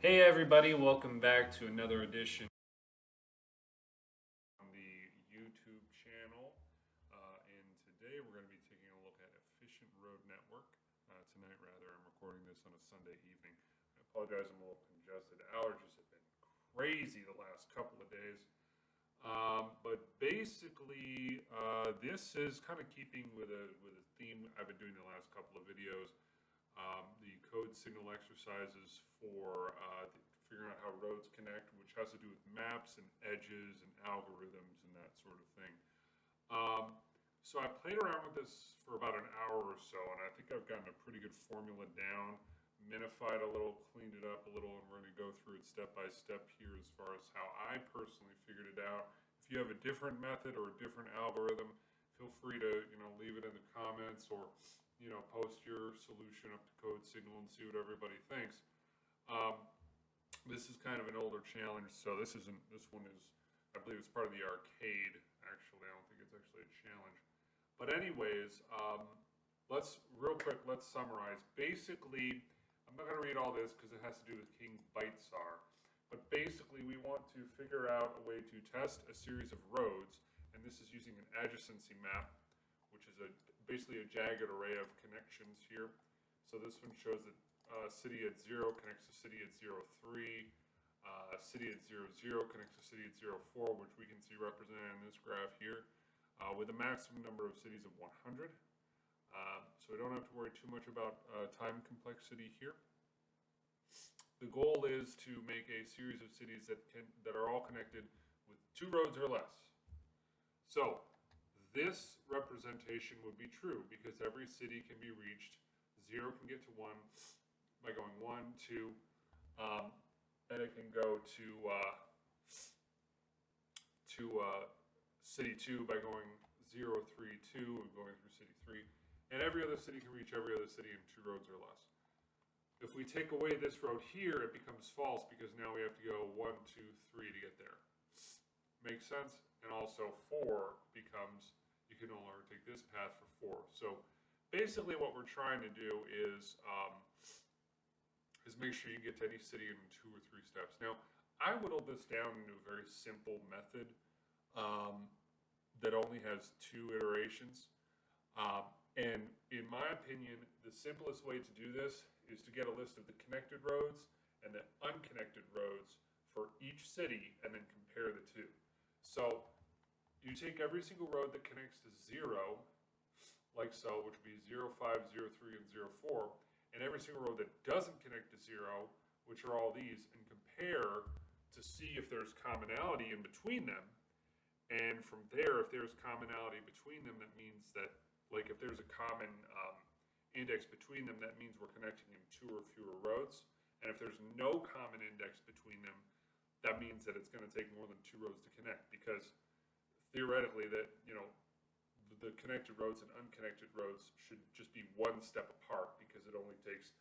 Hey everybody, welcome back to another edition on the YouTube channel. And today we're going to be taking a look at efficient road network. Tonight, rather, I'm recording this on a Sunday evening. I apologize, I'm a little congested. Allergies have been crazy the last couple of days. But basically, this is kind of keeping with a theme I've been doing the last couple of videos. The code signal exercises for figuring out how roads connect, which has to do with maps and edges and algorithms and that sort of thing. So I played around with this for about an hour or so, and I think I've gotten a pretty good formula down, minified a little, cleaned it up a little, and we're going to go through it step by step here as far as how I personally figured it out. If you have a different method or a different algorithm, feel free to leave it in the comments or post your solution up to CodeSignal and see what everybody thinks. This is kind of an older challenge, so this one is, I believe it's part of the arcade, actually. I don't think it's actually a challenge. But anyways, let's summarize. Basically, I'm not going to read all this because it has to do with King Bytesar. But basically, we want to figure out a way to test a series of roads, and this is using an adjacency map, which is basically a jagged array of connections here. So this one shows that city at 0 connects to city at 0, 3. City at 0, 0 connects to city at 0, 4, which we can see represented in this graph here, with a maximum number of cities of 100. So we don't have to worry too much about time complexity here. The goal is to make a series of cities that are all connected with 2 roads or less. So this representation would be true because every city can be reached. 0 can get to 1 by going 1, 2, and it can go to city 2 by going 0, 3, 2, and going through city 3. And every other city can reach every other city in 2 roads or less. If we take away this road here, it becomes false because now we have to go 1, 2, 3 to get there. Makes sense? And also 4 becomes, you can no longer take this path for 4. So basically what we're trying to do is make sure you get to any city in 2 or 3 steps. Now, I whittled this down into a very simple method that only has 2 iterations. And in my opinion, the simplest way to do this is to get a list of the connected roads and the unconnected roads for each city and then compare the 2. So you take every single road that connects to 0, like so, which would be 0, 5, 0, 3, and 0, 4, and every single road that doesn't connect to 0, which are all these, and compare to see if there's commonality in between them. And from there, if there's commonality between them, that means that, like if there's a common index between them, that means we're connecting in 2 or fewer roads. And if there's no common index between them, that means that it's going to take more than 2 roads to connect, because theoretically that, the connected roads and unconnected roads should just be 1 step apart, because it only takes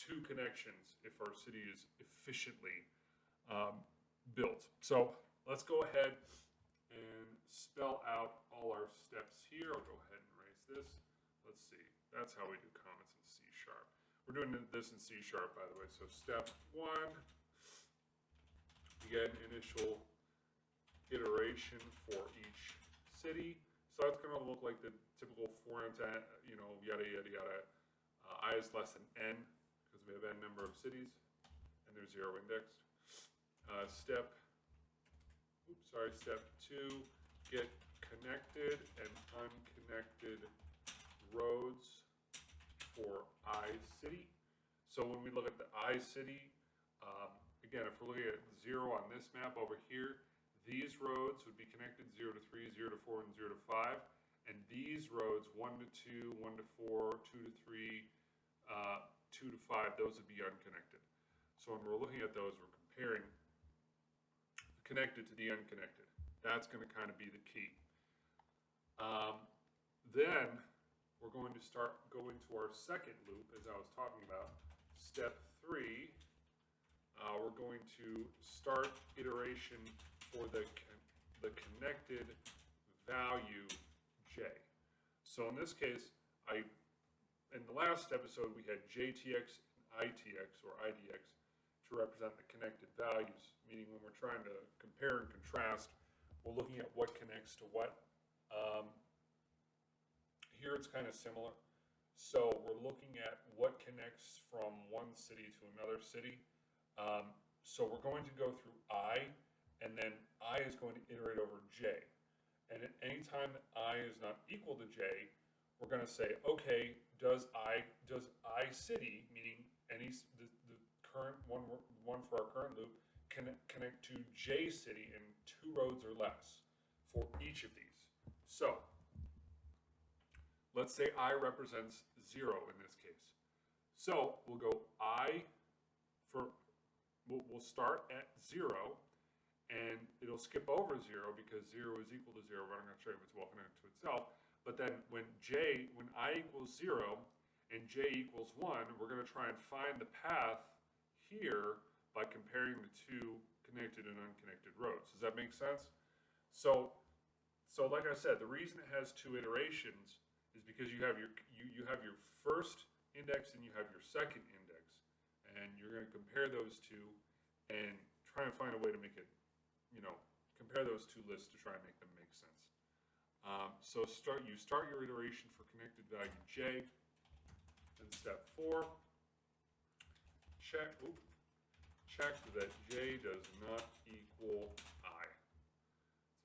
2 connections if our city is efficiently built. So let's go ahead and spell out all our steps here. I'll go ahead and erase this. Let's see. That's how we do comments in C#. We're doing this in C#, by the way. So step 1, again, initial iteration for each city. So that's going to look like the typical forint, yada, yada, yada. I is less than n because we have n number of cities, and they're 0 indexed. Step 2, get connected and unconnected roads for I city. So when we look at the I city, again, if we're looking at 0 on this map over here, these roads would be connected 0 to 3, 0 to 4, and 0 to 5. And these roads, 1 to 2, 1 to 4, 2 to 3, 2 to 5, those would be unconnected. So when we're looking at those, we're comparing the connected to the unconnected. That's going to kind of be the key. Then we're going to go into our second loop, as I was talking about. Step 3, we're going to start iteration for the connected value j. So in this case, in the last episode we had JTX and ITX or IDX, which to represent the connected values, meaning when we're trying to compare and contrast, we're looking at what connects to what. Here it's kind of similar. So we're looking at what connects from one city to another city. So we're going to go through I, and then I is going to iterate over J. And at any time that I is not equal to J, we're going to say, okay, does I city, meaning the current one for our current loop, connect to J city in 2 roads or less for each of these. So let's say I represents 0 in this case. So we'll go we'll start at 0, and it'll skip over 0 because 0 is equal to 0. We're not going to show you if it's well connected to itself. But then when I equals 0 and J equals 1, we're going to try and find the path here by comparing the 2 connected and unconnected roads. Does that make sense? So like I said, the reason it has 2 iterations is because you have your first index and you have your second index, and you're going to compare those two and try and find a way to make it, compare those 2 lists to try and make them make sense. So you start your iteration for connected value J, and step 4, check that J does not equal I.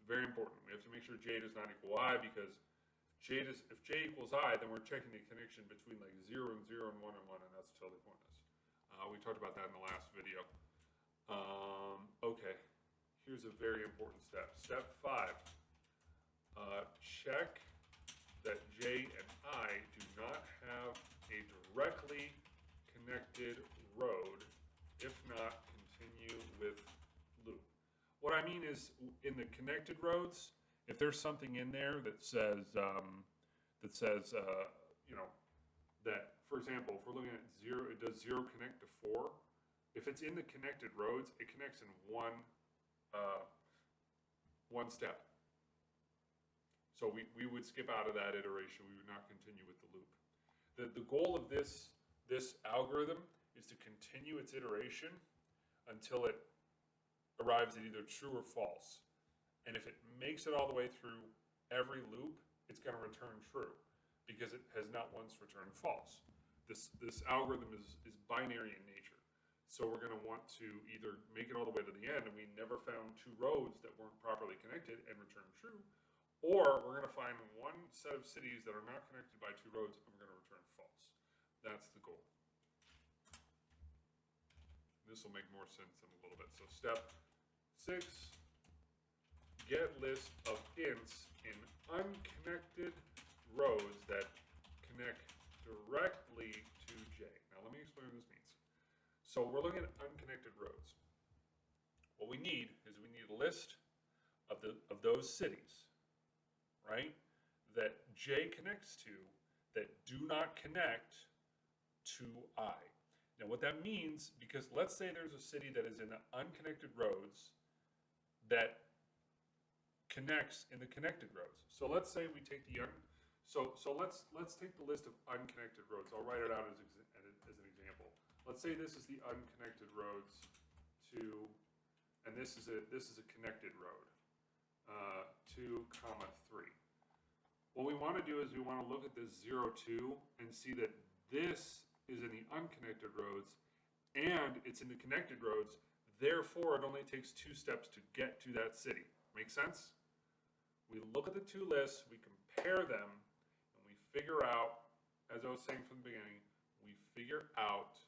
It's very important. We have to make sure J does not equal I, because if J equals I, then we're checking the connection between like 0 and 0 and 1 and 1, and that's totally pointless. We talked about that in the last video. Okay, here's a very important step. Step 5, check that J and I do not have a directly connected road. If not, continue with loop. What I mean is, in the connected roads, if there's something in there that says, that, for example, if we're looking at 0, it does 0 connect to 4. If it's in the connected roads, it connects in one step. So we would skip out of that iteration. We would not continue with the loop. The goal of this algorithm is to continue its iteration until it arrives at either true or false. And if it makes it all the way through every loop, it's going to return true, because it has not once returned false. This algorithm is binary in nature. So we're going to want to either make it all the way to the end, and we never found 2 roads that weren't properly connected, and return true, or we're going to find one set of cities that are not connected by 2 roads, and we're going to return false. That's the goal. This will make more sense in a little bit. So step 6, get list of ints in unconnected roads that connect directly to J. Now let me explain what this means. So we're looking at unconnected roads. What we need is a list of those cities, right, that J connects to that do not connect to I. Now what that means, because let's say there's a city that is in the unconnected roads that connects in the connected roads. So let's say we take let's take the list of unconnected roads. I'll write it out as an example. Let's say this is the unconnected roads to, and this is a connected road, 2, 3. What we want to do is we want to look at this 0, 2 and see that this is in the unconnected roads and it's in the connected roads. Therefore, it only takes 2 steps to get to that city. Make sense? We look at the 2 lists, we compare them, and we figure out, as I was saying from the beginning, we figure out,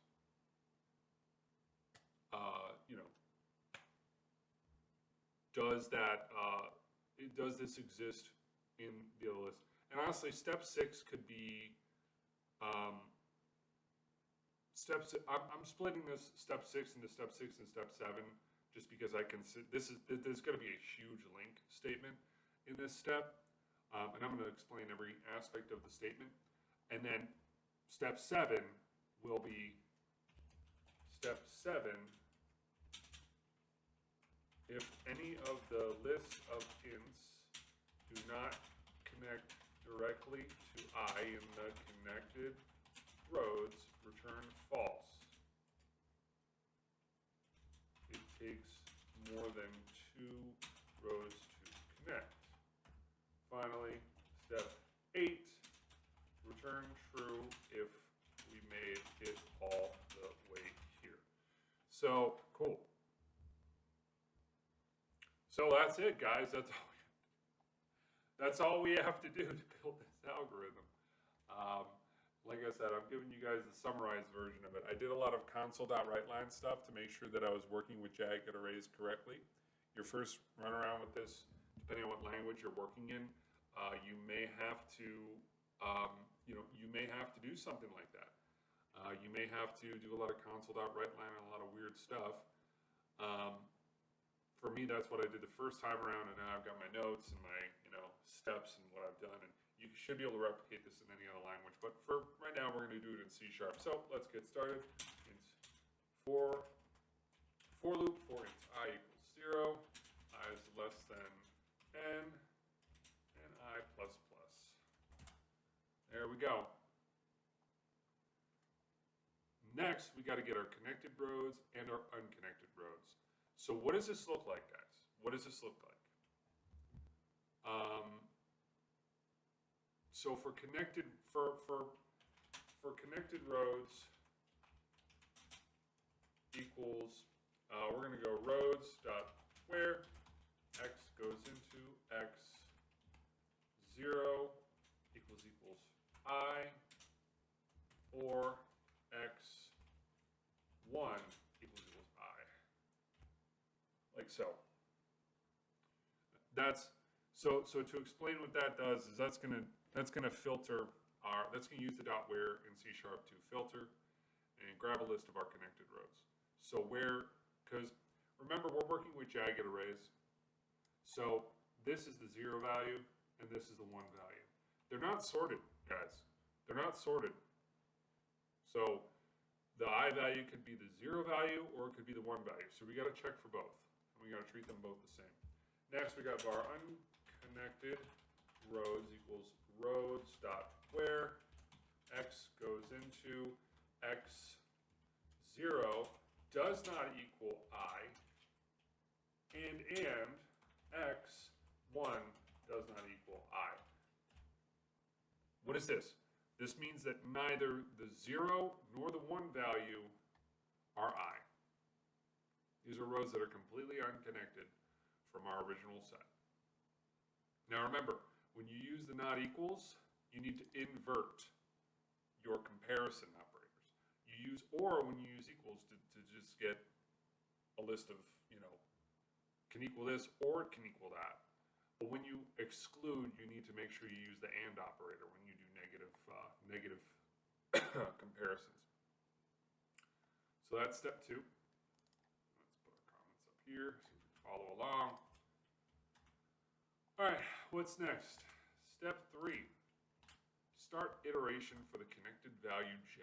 does this exist in the other list? And honestly, step 6 could be, I'm splitting this step 6 into step 6 and step 7, just because I can see, there's going to be a huge link statement in this step, and I'm going to explain every aspect of the statement. And then step 7 will be step 7. If any of the list of ints do not connect directly to I in the connected roads, return false. takes more than 2 rows to connect. Finally, step 8, return true if we made it all the way here. So, cool. So that's it, guys. That's all we have to do to build this algorithm. Like I said, I'm giving you guys the summarized version of it. I did a lot of console.writeLine stuff to make sure that I was working with jagged arrays correctly. Your first run around with this, depending on what language you're working in, you may have to, you may have to do something like that. You may have to do a lot of console.writeLine and a lot of weird stuff. For me, that's what I did the first time around, and now I've got my notes and my, steps and what I've done. And you should be able to replicate this in any other language, but for right now, we're going to do it in C#. So let's get started. It's for loop for int I equals 0, I is less than n, and I plus plus. There we go. Next, we got to get our connected rows and our unconnected rows. So what does this look like, guys? What does this look like? So for connected connected rows equals, we're going to go roads dot where x goes into x0 equals I, or x1 equals I, like so. So to explain what that does is that's gonna filter that's gonna use the dot where in C# to filter and grab a list of our connected rows. So because remember we're working with jagged arrays, so this is the 0 value and this is the 1 value. They're not sorted, guys. They're not sorted. So the I value could be the 0 value or it could be the 1 value. So we got to check for both, and we got to treat them both the same. Next, we got var unconnected rows equals roads dot where x goes into x0 does not equal I, and x1 does not equal I. What is this? This means that neither the 0 nor the 1 value are I. These are rows that are completely unconnected from our original set. Now remember, when you use the not equals, you need to invert your comparison operators. You use or when you use equals to just get a list of, can equal this or it can equal that. But when you exclude, you need to make sure you use the and operator when you do negative comparisons. So that's step 2. Let's put our comments up here so you can follow along. All right, what's next? Step 3. Start iteration for the connected value j.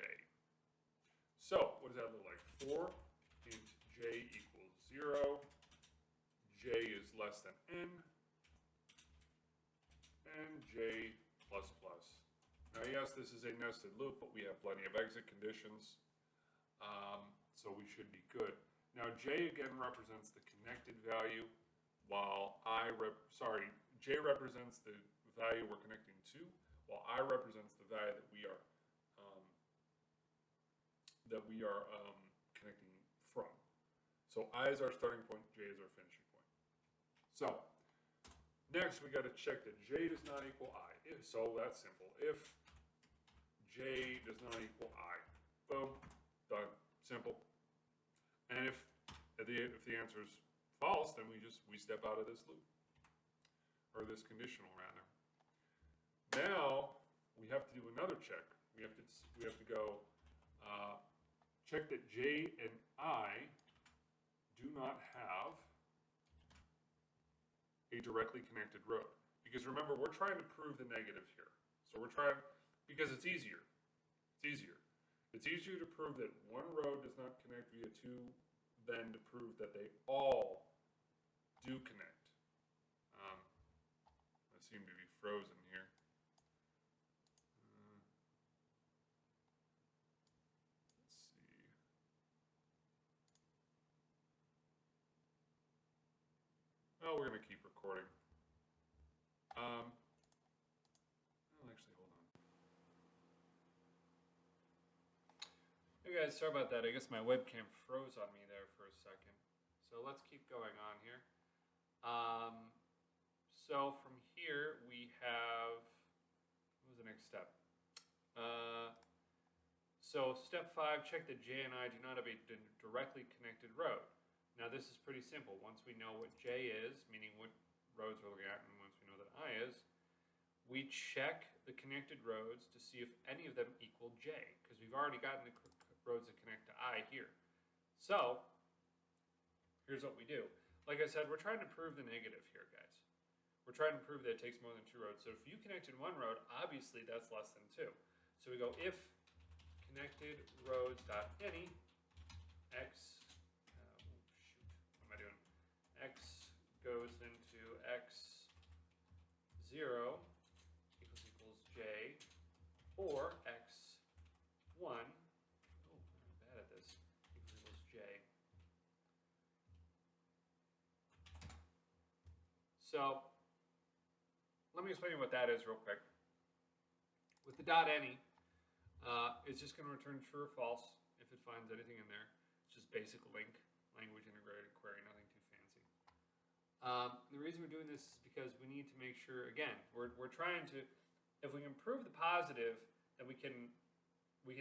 So what does that look like? For int j equals 0, j is less than n, and j plus plus. Now yes, this is a nested loop, but we have plenty of exit conditions, so we should be good. Now j again represents the connected value, while j represents the value we're connecting to, while I represents the value that we are connecting from. So I is our starting point, j is our finishing point. So next we got to check that j does not equal I. So that's simple. If j does not equal I, boom, done, simple. And if the answer is false, then we step out of this loop, or this conditional rather. Now we have to do another check. We have to go check that j and I do not have a directly connected road. Because remember, we're trying to prove the negative here. So we're trying, because it's easier. It's easier. It's easier to prove that one road does not connect via 2 than to prove that they all do connect. I seem to be frozen here. Let's see. Oh, we're going to keep recording. Well, actually, hold on. Hey guys, sorry about that. I guess my webcam froze on me there for a second. So let's keep going on here. So from here we have, what was the next step? So step 5, check that J and I do not have a directly connected road. Now this is pretty simple. Once we know what J is, meaning what roads we're looking at, and once we know that I is, we check the connected roads to see if any of them equal J, because we've already gotten the roads that connect to I here. So here's what we do. Like I said, we're trying to prove the negative here, guys. We're trying to prove that it takes more than 2 roads. So if you connected 1 road, obviously that's less than 2. So we go if connected roads.any x, what am I doing? X goes into x0 equals J, or x1, oh, I'm bad at this, equals J. So let me explain what that is real quick. With the .any, it's just going to return true or false if it finds anything in there. It's just basic link, language integrated query, nothing too fancy. The reason we're doing this is because we need to make sure, again, we're trying to, if we can prove the positive, then we can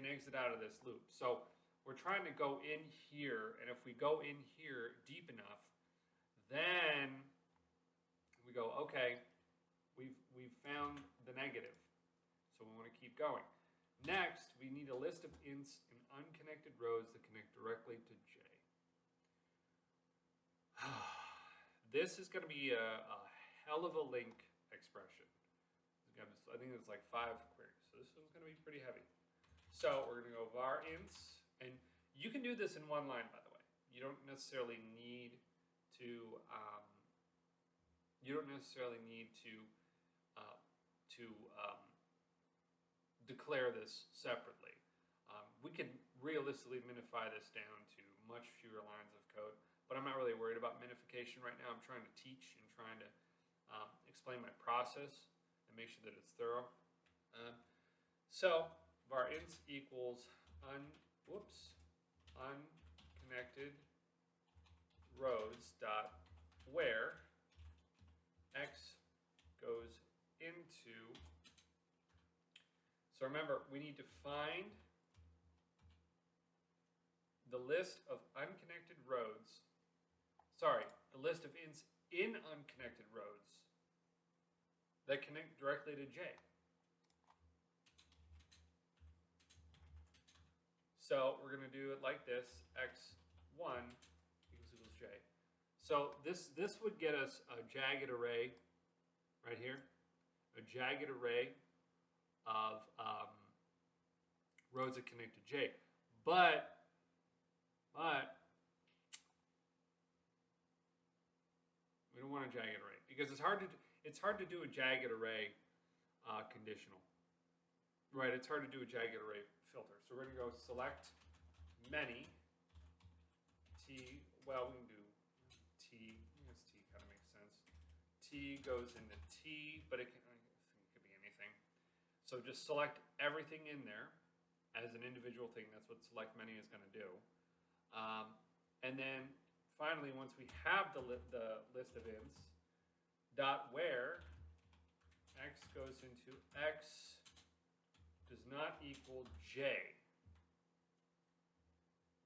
exit out of this loop. So we're trying to go in here, and if we go in here deep enough, then we go, okay, we've found the negative, so we want to keep going. Next, we need a list of ints in unconnected roads that connect directly to J. This is going to be a hell of a link expression. I think it's like 5 queries, so this one's going to be pretty heavy. So we're going to go var ints, and you can do this in 1 line, by the way. You don't necessarily need to declare this separately. We can realistically minify this down to much fewer lines of code, but I'm not really worried about minification right now. I'm trying to teach and trying to explain my process and make sure that it's thorough. So var ints equals unconnected roads dot where x goes into. So remember, we need to find the list of unconnected roads, the list of ints in unconnected roads that connect directly to J. So we're going to do it like this, x1 equals J. So this would get us a jagged array right here, a jagged array of roads that connect to J. But we don't want a jagged array because it's hard to do a jagged array conditional, right? It's hard to do a jagged array filter. So we're going to go select many t. Well, we can do t. I guess t kind of makes sense. T goes into t, but it could be anything. So just select everything in there as an individual thing. That's what select many is going to do. And then finally, once we have the list of ints, dot where x goes into x does not equal J.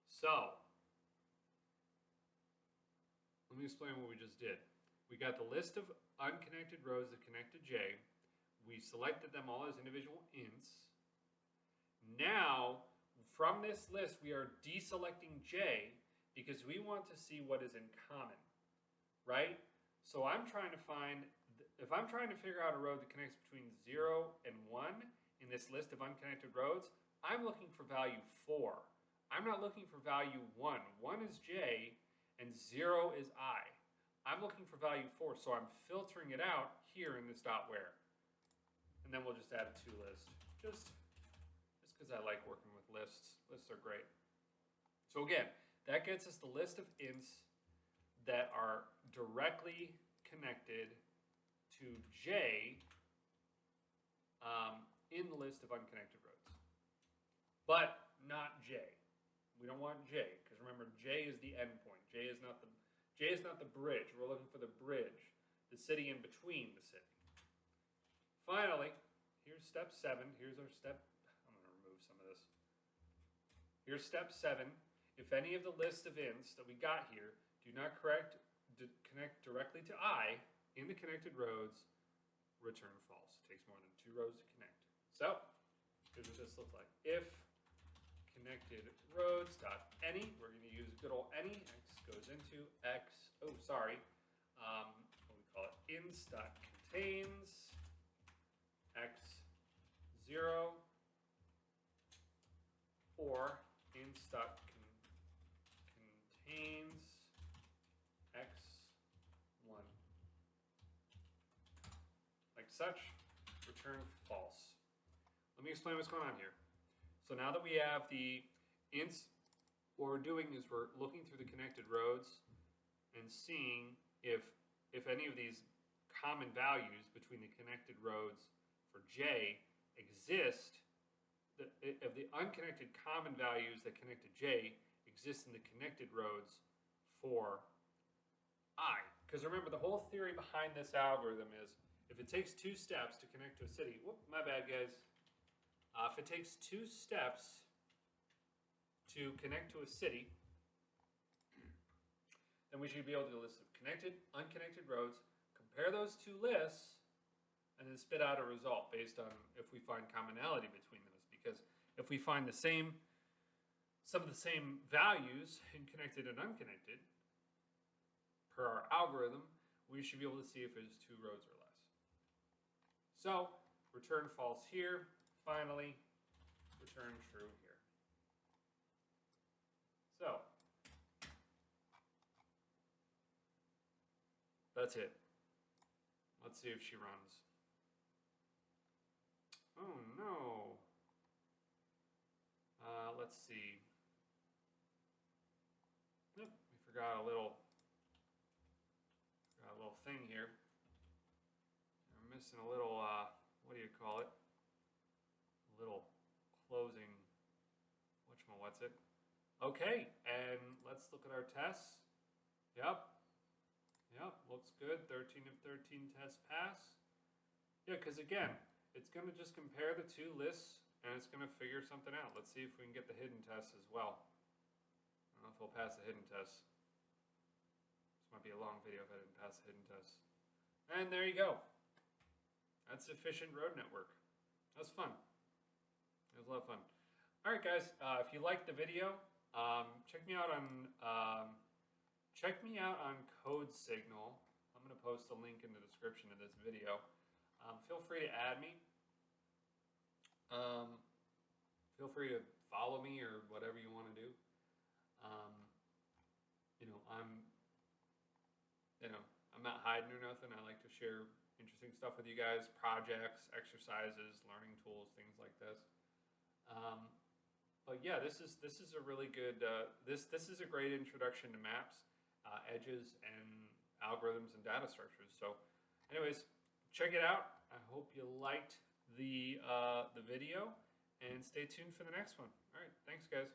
So let me explain what we just did. We got the list of unconnected rows that connect to J. We selected them all as individual ints. Now, from this list, we are deselecting J because we want to see what is in common, right? So I'm trying to find, if I'm trying to figure out a road that connects between 0 and 1 in this list of unconnected roads, I'm looking for value 4. I'm not looking for value 1. 1 is J and 0 is I. I'm looking for value 4, so I'm filtering it out here in this dot where. And then we'll just add a to list, just because I like working with lists. Lists are great. So again, that gets us the list of ints that are directly connected to J in the list of unconnected roads, but not J. We don't want J, because remember, J is the endpoint. J is not the bridge. We're looking for the bridge, the city in between the city. Finally, here's step 7. Here's our step. I'm going to remove some of this. Here's step 7. If any of the list of ints that we got here do not connect directly to I in the connected roads, return false. It takes more than 2 rows to connect. So, here's what this looks like. If connected roads.any, we're going to use good old any. X goes into X. Oh, sorry. What we call it, ints.contains X0 or ints.contains X1. Like such, return false. Let me explain what's going on here. So now that we have the ints, what we're doing is we're looking through the connected roads and seeing if any of these common values between the connected roads for J exist, if the unconnected common values that connect to J exist in the connected roads for I. Because remember, the whole theory behind this algorithm is if it takes 2 steps to connect to a city, whoop, my bad guys. If it takes 2 steps to connect to a city, then we should be able to do a list of connected, unconnected roads, compare those 2 lists, and then spit out a result based on if we find commonality between those. Because if we find some of the same values in connected and unconnected, per our algorithm, we should be able to see if it's 2 roads or less. So, return false here. Finally, return true here. So, that's it. Let's see if she runs. Oh no. Let's see. Nope, we forgot a little thing here. I'm missing a little, what do you call it? A little closing, what's it? Okay, and let's look at our tests. Yep, looks good. 13 of 13 tests pass. Yeah, because again, it's going to just compare the 2 lists and it's going to figure something out. Let's see if we can get the hidden test as well. I don't know if we'll pass the hidden test. This might be a long video if I didn't pass the hidden test. And there you go. That's efficient road network. That was fun. It was a lot of fun. All right, guys. If you liked the video, check me out on CodeSignal. I'm going to post a link in the description of this video. Feel free to add me. Feel free to follow me or whatever you want to do. I'm not hiding or nothing. I like to share interesting stuff with you guys, projects, exercises, learning tools, things like this. But yeah, this is a really good. This is a great introduction to maps, edges, and algorithms and data structures. So, anyways, check it out. I hope you liked the video, and stay tuned for the next one. All right, thanks, guys.